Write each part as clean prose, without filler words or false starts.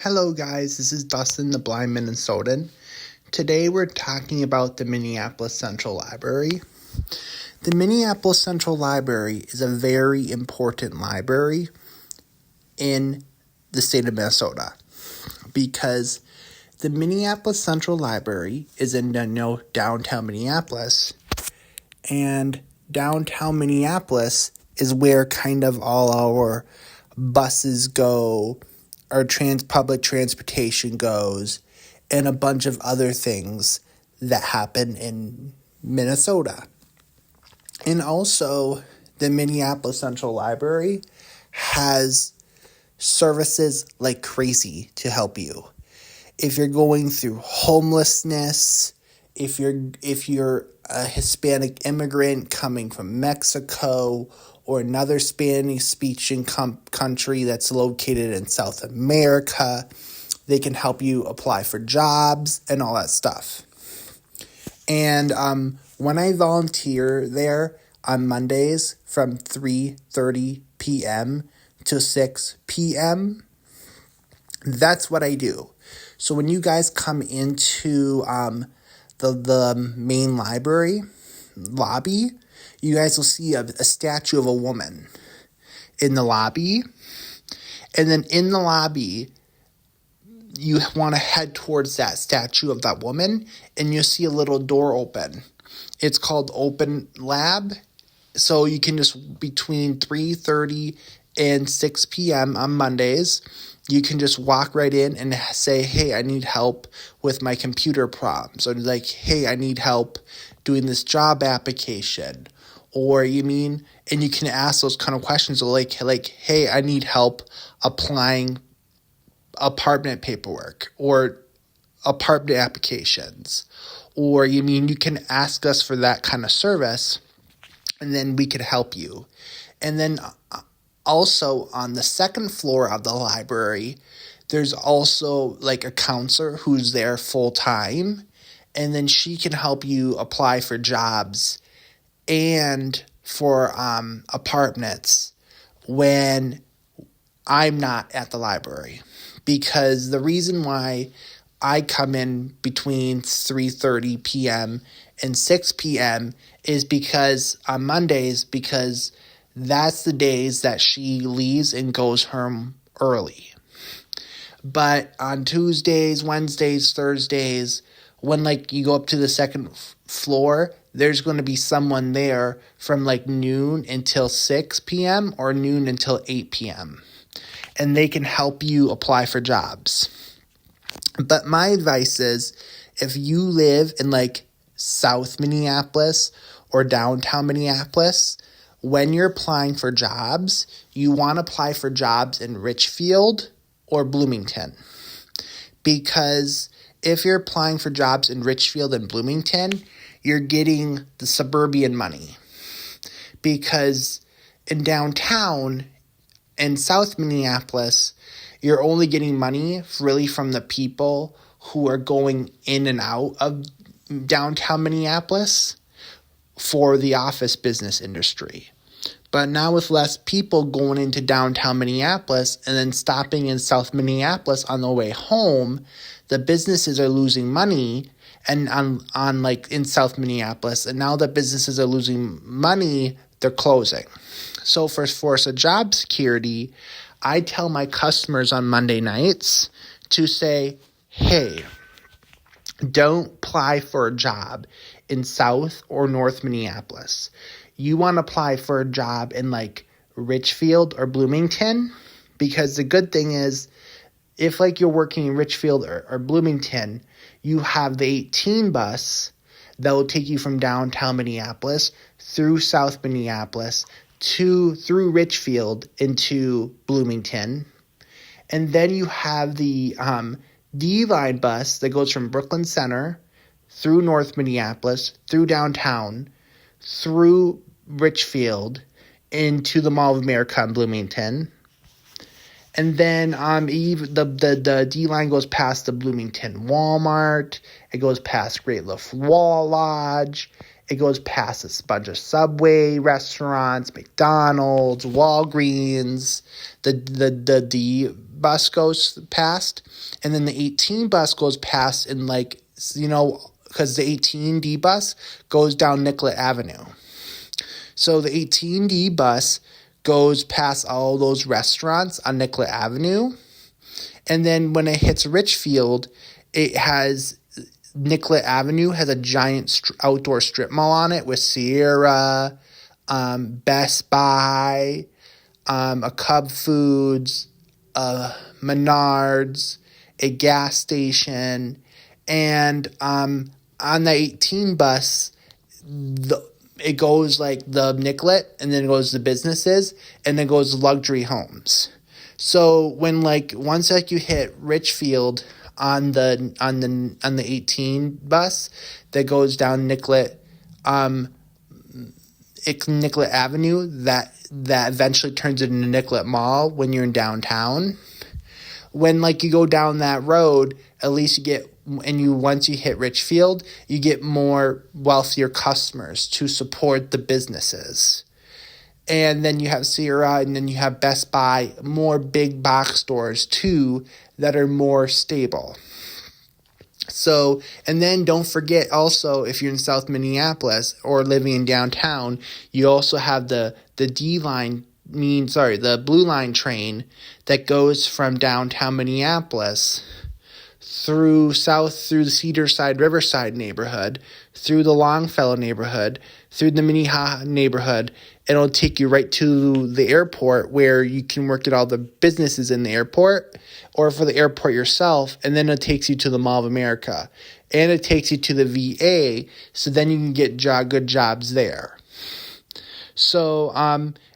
Hello guys, this is Dustin the Blind Minnesotan. Today we're talking about the Minneapolis Central Library. The Minneapolis Central Library is a very important library in the state of Minnesota because the Minneapolis Central Library is in downtown Minneapolis, and downtown Minneapolis is where kind of all our buses go, our public transportation goes, and a bunch of other things that happen in Minnesota. And also, the Minneapolis Central Library has services like crazy to help you. If you're going through homelessness, if you're a Hispanic immigrant coming from Mexico or another Spanish-speaking country that's located in South America, they can help you apply for jobs and all that stuff. And when I volunteer there on Mondays from 3:30 p.m. to 6 p.m., that's what I do. So when you guys come into the main library lobby, you guys will see a statue of a woman in the lobby. And then in the lobby, you want to head towards that statue of that woman, and you'll see a little door open. It's called Open Lab. So you can just, between 3:30 and 6 p.m. on Mondays, you can just walk right in and say, hey, I need help with my computer problems. Or like, hey, I need help doing this job application. Or and you can ask those kind of questions like, hey, I need help applying apartment paperwork or apartment applications. Or you can ask us for that kind of service, and then we could help you. And then also on the second floor of the library, there's also like a counselor who's there full time, and then she can help you apply for jobs and for apartments when I'm not at the library. Because the reason why I come in between 3:30 p.m. and 6 p.m. is because on Mondays, because that's the days that she leaves and goes home early. But on Tuesdays, Wednesdays, Thursdays, when you go up to the second floor, there's going to be someone there from noon until 6 p.m. or noon until 8 p.m. And they can help you apply for jobs. But my advice is, if you live in South Minneapolis or downtown Minneapolis, when you're applying for jobs, you want to apply for jobs in Richfield or Bloomington. Because if you're applying for jobs in Richfield and Bloomington, you're getting the suburban money. Because in downtown and South Minneapolis, you're only getting money really from the people who are going in and out of downtown Minneapolis for the office business industry. But now with less people going into downtown Minneapolis and then stopping in South Minneapolis on the way home, the businesses are losing money and on in South Minneapolis. And now that businesses are losing money, they're closing. So for job security, I tell my customers on Monday nights to say, hey, don't apply for a job in South or North Minneapolis. You want to apply for a job in Richfield or Bloomington, because the good thing is, if you're working in Richfield or Bloomington, you have the 18 bus that will take you from downtown Minneapolis through South Minneapolis through Richfield into Bloomington. And then you have the D-Line bus that goes from Brooklyn Center through North Minneapolis, through downtown, through Richfield, into the Mall of America in Bloomington. And then the D-Line goes past the Bloomington Walmart. It goes past Great Wolf Wall Lodge. It goes past a bunch of Subway restaurants, McDonald's, Walgreens. The bus goes past, and then the 18 bus goes past, and because the 18D bus goes down Nicollet Avenue. So the 18D bus goes past all those restaurants on Nicollet Avenue, and then when it hits Richfield, Nicollet Avenue has a giant outdoor strip mall on it with Sierra, Best Buy, a Cub Foods, Menards, a gas station, and on the 18 bus, it goes like the Nicollet, and then it goes to businesses, and then it goes to luxury homes. So when once you hit Richfield on the 18 bus that goes down Nicollet Avenue, that eventually turns into Nicollet Mall when you're in downtown. When you go down that road, at least you get, once you hit Richfield, you get more wealthier customers to support the businesses. And then you have Sierra, and then you have Best Buy, more big box stores too that are more stable. So, and then don't forget also, if you're in South Minneapolis or living in downtown, you also have the Blue Line train that goes from downtown Minneapolis through the Cedarside Riverside neighborhood, through the Longfellow neighborhood, through the Minnehaha neighborhood. It'll take you right to the airport where you can work at all the businesses in the airport or for the airport yourself, and then it takes you to the Mall of America. And it takes you to the VA, so then you can get good jobs there. So,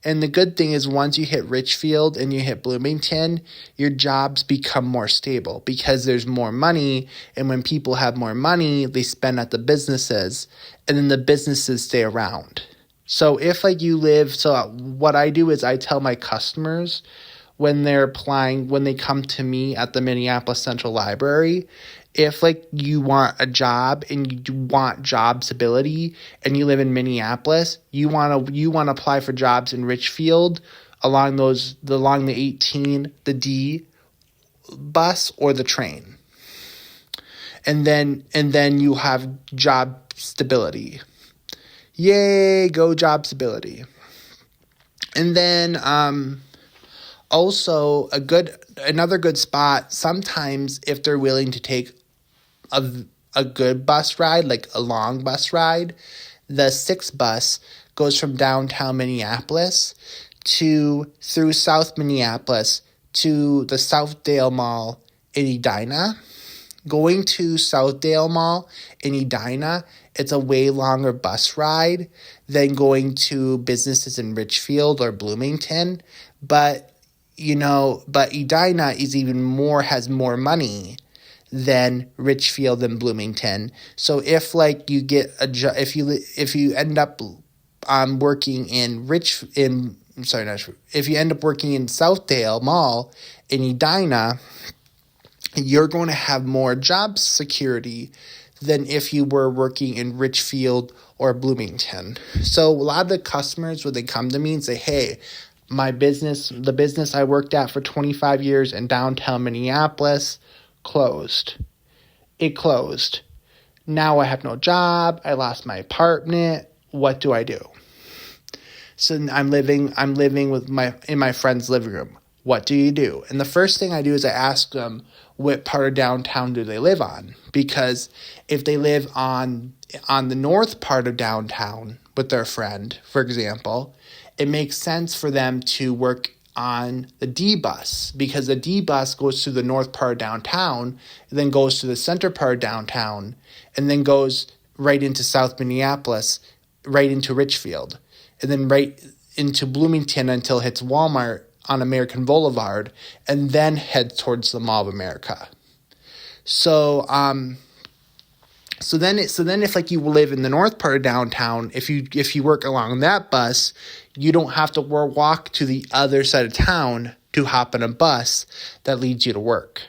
and the good thing is once you hit Richfield and you hit Bloomington, your jobs become more stable because there's more money. And when people have more money, they spend at the businesses, and then the businesses stay around. So if what I do is I tell my customers when they're applying, when they come to me at the Minneapolis Central Library, if you want a job and you want job stability and you live in Minneapolis, you want to apply for jobs in Richfield along the 18, the D bus or the train. And then you have job stability. Yay, go job stability. And then also another good spot, sometimes if they're willing to take a good bus ride, like a long bus ride, the 6 bus goes from downtown Minneapolis through South Minneapolis to the Southdale Mall in Edina. Going to Southdale Mall in Edina, it's a way longer bus ride than going to businesses in Richfield or Bloomington, but Edina has more money than Richfield and Bloomington. So if you get a job, if you end up working if you end up working in Southdale Mall in Edina, you're going to have more job security than if you were working in Richfield or Bloomington. So a lot of the customers, when they come to me and say, hey, the business I worked at for 25 years in downtown Minneapolis closed. It closed. Now I have no job. I lost my apartment. What do I do? So I'm living in my friend's living room. What do you do? And the first thing I do is I ask them, what part of downtown do they live on? Because if they live on the north part of downtown with their friend, for example, it makes sense for them to work on the D bus, because the D bus goes through the north part of downtown, and then goes to the center part of downtown, and then goes right into South Minneapolis, right into Richfield, and then right into Bloomington until it hits Walmart on American Boulevard, and then heads towards the Mall of America. So then if you live in the north part of downtown, if you work along that bus, you don't have to walk to the other side of town to hop on a bus that leads you to work.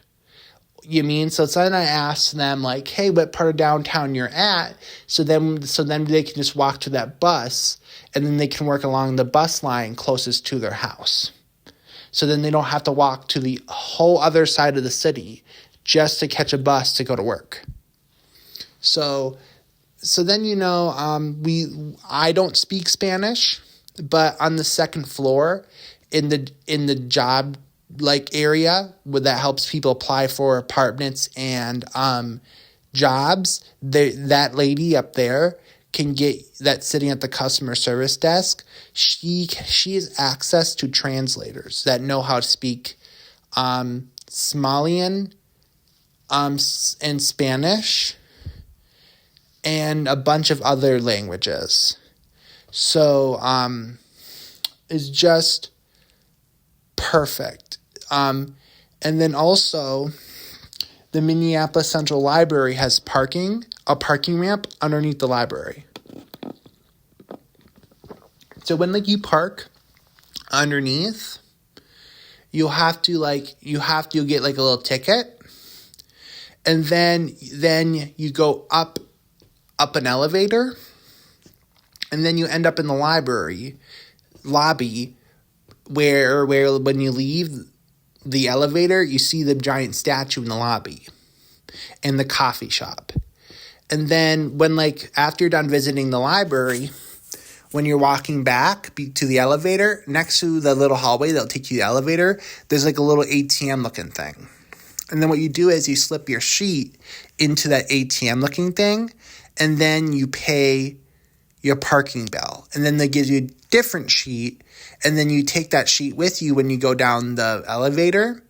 So then I ask them hey, what part of downtown you're at? So then they can just walk to that bus, and then they can work along the bus line closest to their house. so then they don't have to walk to the whole other side of the city just to catch a bus to go to work. So then, I don't speak Spanish, but on the second floor in the job area where that helps people apply for apartments and jobs, that lady up there that's sitting at the customer service desk. She has access to translators that know how to speak Somalian and Spanish and a bunch of other languages. So it's just perfect. And then also the Minneapolis Central Library has a parking ramp underneath the library. So when you park underneath, you'll get a little ticket, and then you go up an elevator, and then you end up in the library lobby where when you leave the elevator, you see the giant statue in the lobby and the coffee shop. And then after you're done visiting the library, when you're walking back to the elevator, next to the little hallway that'll take you to the elevator, there's a little ATM looking thing. And then what you do is you slip your sheet into that ATM looking thing, and then you pay your parking bill. And then they give you a different sheet, and then you take that sheet with you when you go down the elevator.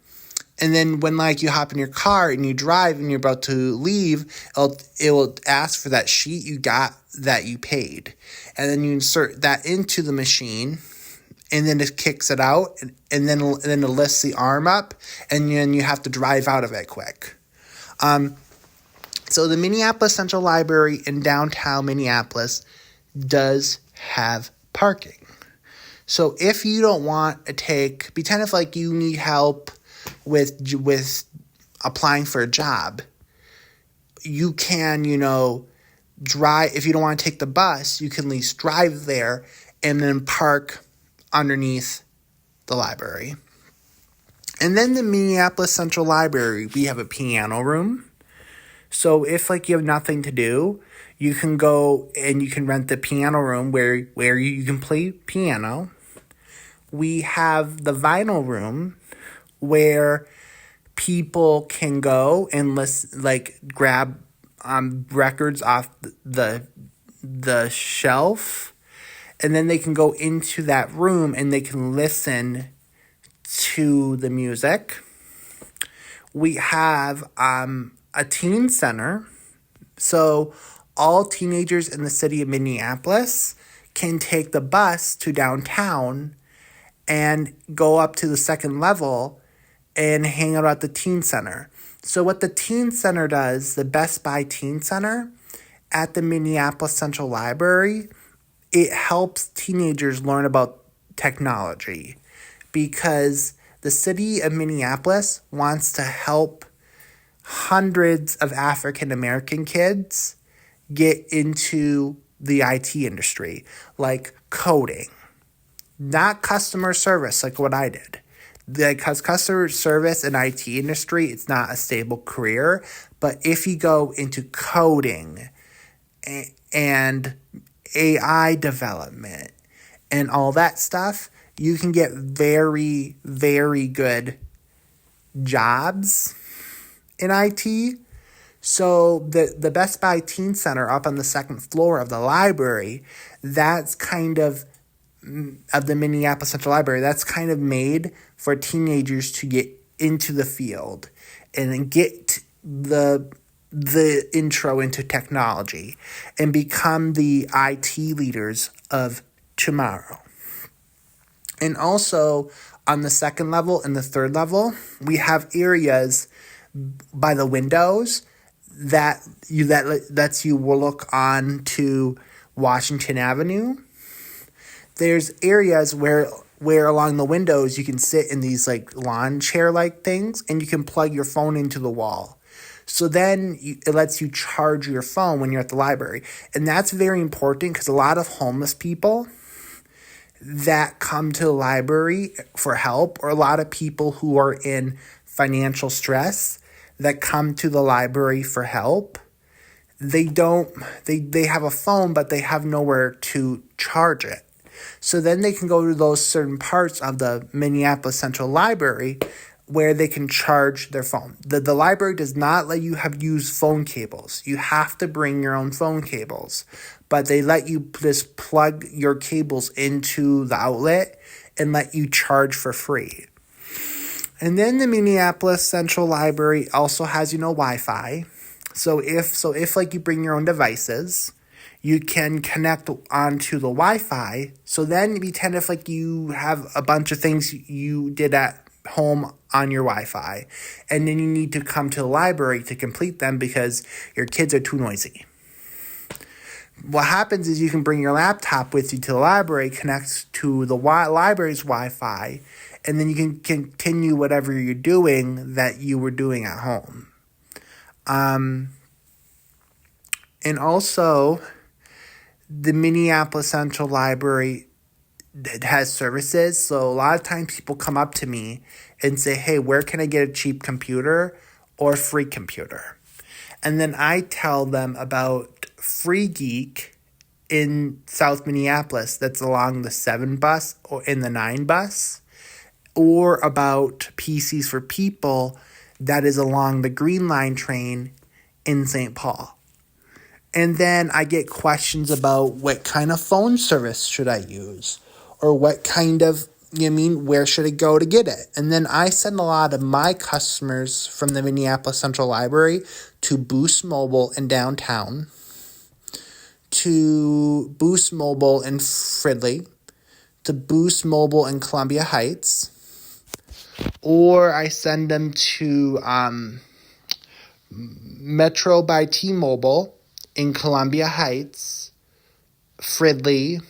And then when you hop in your car and you drive and you're about to leave, it will ask for that sheet you got that you paid. And then you insert that into the machine, and then it kicks it out, and then it lifts the arm up, and then you have to drive out of it quick. So the Minneapolis Central Library in downtown Minneapolis does have parking. So if you don't want to pretend if you need help with applying for a job, you can, drive. If you don't want to take the bus, you can at least drive there and then park underneath the library. And then the Minneapolis Central Library, we have a piano room. So if you have nothing to do, you can go and you can rent the piano room where you can play piano. We have the vinyl room where people can go and grab records off the shelf, and then they can go into that room and they can listen to the music. We have a teen center, so all teenagers in the city of Minneapolis can take the bus to downtown and go up to the second level and hang out at the teen center. So what the teen center does, the Best Buy Teen Center at the Minneapolis Central Library, it helps teenagers learn about technology, because the city of Minneapolis wants to help hundreds of African American kids get into the IT industry, like coding, not customer service like what I did. Because customer service and IT industry, it's not a stable career. But if you go into coding and AI development and all that stuff, you can get very, very good jobs in IT. So the Best Buy Teen Center up on the second floor of the library, that's kind of the Minneapolis Central Library, that's kind of made for teenagers to get into the field and get the intro into technology and become the IT leaders of tomorrow. And also on the second level and the third level, we have areas by the windows that lets you look on to Washington Avenue. There's areas where along the windows you can sit in these lawn chair things, and you can plug your phone into the wall. So then it lets you charge your phone when you're at the library. And that's very important because a lot of homeless people, that come to the library for help, or a lot of people who are in financial stress that come to the library for help, they have a phone, but they have nowhere to charge it. So then they can go to those certain parts of the Minneapolis Central Library where they can charge their phone. The library does not let you use phone cables. You have to bring your own phone cables. But they let you just plug your cables into the outlet and let you charge for free. And then the Minneapolis Central Library also has, Wi-Fi. So if like you bring your own devices, you can connect onto the Wi-Fi. So then pretend if like you have a bunch of things you did at home on your Wi-Fi, and then you need to come to the library to complete them because your kids are too noisy. What happens is you can bring your laptop with you to the library, connect to the library's Wi-Fi, and then you can continue whatever you're doing that you were doing at home. And also, the Minneapolis Central Library has services. So a lot of times people come up to me and say, hey, where can I get a cheap computer or free computer? And then I tell them about Free Geek in South Minneapolis that's along the 7 bus or in the 9 bus, or about PCs for People that is along the Green Line train in St. Paul. And then I get questions about what kind of phone service should I use, or what kind of, where should I go to get it? And then I send a lot of my customers from the Minneapolis Central Library to Boost Mobile in downtown, to Boost Mobile in Fridley, to Boost Mobile in Columbia Heights, or I send them to Metro by T-Mobile in Columbia Heights, Fridley,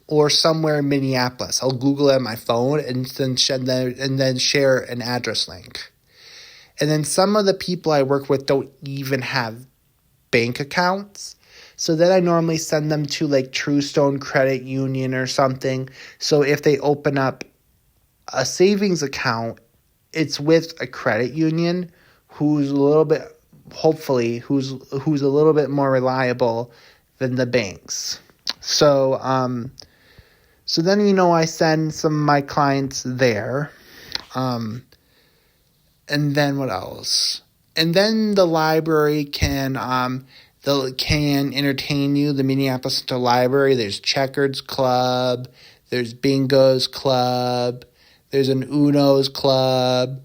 or somewhere in Minneapolis. I'll Google it on my phone and then share an address link. And then some of the people I work with don't even have bank accounts. So then I normally send them to like Truestone Credit Union or something. So if they open up a savings account, it's with a credit union who's a little bit, hopefully, who's a little bit more reliable than the banks. So then, I send some of my clients there. And then what else? And then the library can entertain you. The Minneapolis Central Library, there's Checkers Club, there's Bingo's Club, there's an Uno's Club.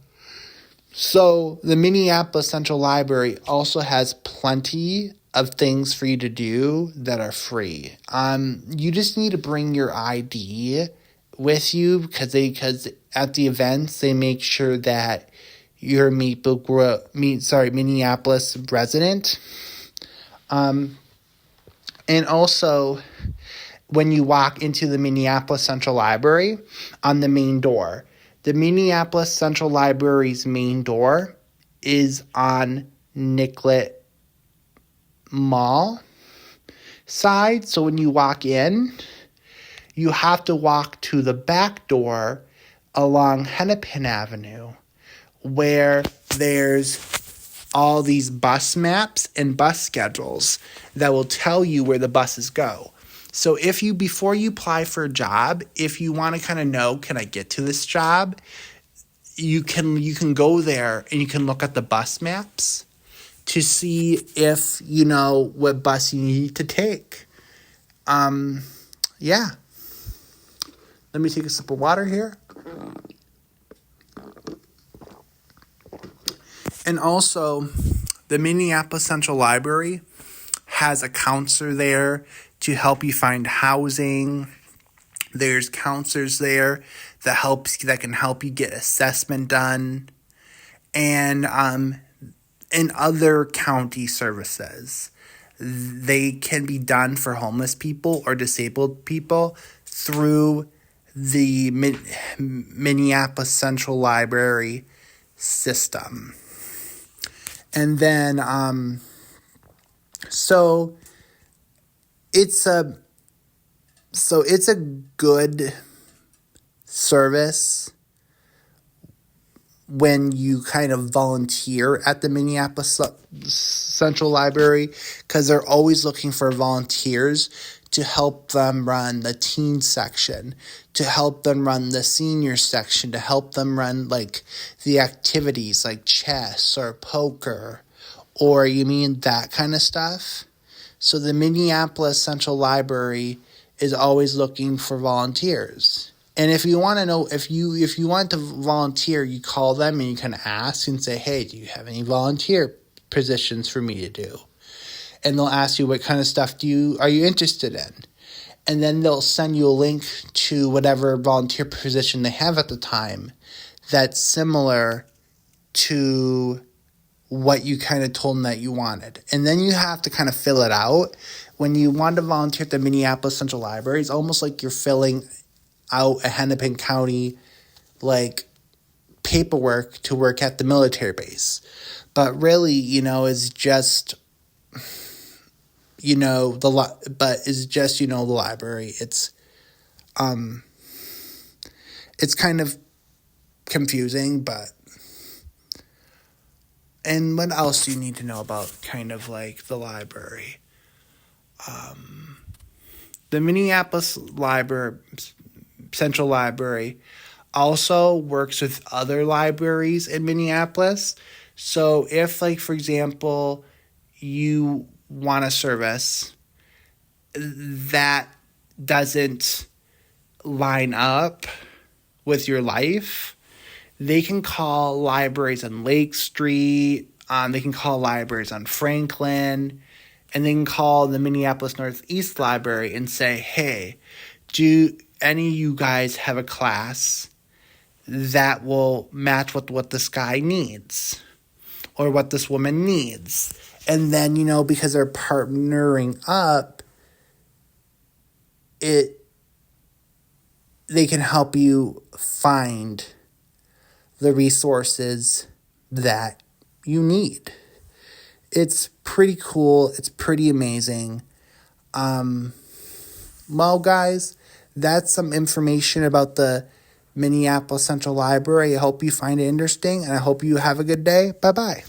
So the Minneapolis Central Library also has plenty of things for you to do that are free. You just need to bring your ID with you because at the events they make sure that you're Minneapolis resident. And also, when you walk into the Minneapolis Central Library, on the main door, the Minneapolis Central Library's main door is on Nicollet Mall side. So when you walk in, you have to walk to the back door along Hennepin Avenue, where there's all these bus maps and bus schedules that will tell you where the buses go. So before you apply for a job, if you want to kind of know, can I get to this job? You can go there and you can look at the bus maps to see if you know what bus you need to take. Yeah. Let me take a sip of water here. And also, the Minneapolis Central Library has a counselor there to help you find housing. There's counselors there that can help you get assessment done, and other county services. They can be done for homeless people or disabled people through the Minneapolis Central Library system. And then, it's a good service when you kind of volunteer at the Minneapolis Central Library, because they're always looking for volunteers to help them run the teen section, to help them run the senior section, to help them run like the activities like chess or poker or that kind of stuff. So the Minneapolis Central Library is always looking for volunteers. And if you want to know, if you want to volunteer, you call them and you can ask and say, hey, do you have any volunteer positions for me to do? And they'll ask you what kind of stuff are you interested in? And then they'll send you a link to whatever volunteer position they have at the time that's similar to what you kind of told them that you wanted. And then you have to kind of fill it out. When you want to volunteer at the Minneapolis Central Library, it's almost like you're filling out a Hennepin County paperwork to work at the military base. But really, is just the library. It's kind of confusing, but and what else do you need to know about kind of like the library? The Minneapolis Central Library also works with other libraries in Minneapolis. So if, for example, you want a service that doesn't line up with your life, they can call libraries on Lake Street, they can call libraries on Franklin, and they can call the Minneapolis Northeast Library and say, hey, do any of you guys have a class that will match with what this guy needs or what this woman needs? And then, because they're partnering up, they can help you find the resources that you need. It's pretty cool. It's pretty amazing. Well, guys, that's some information about the Minneapolis Central Library. I hope you find it interesting, and I hope you have a good day. Bye-bye.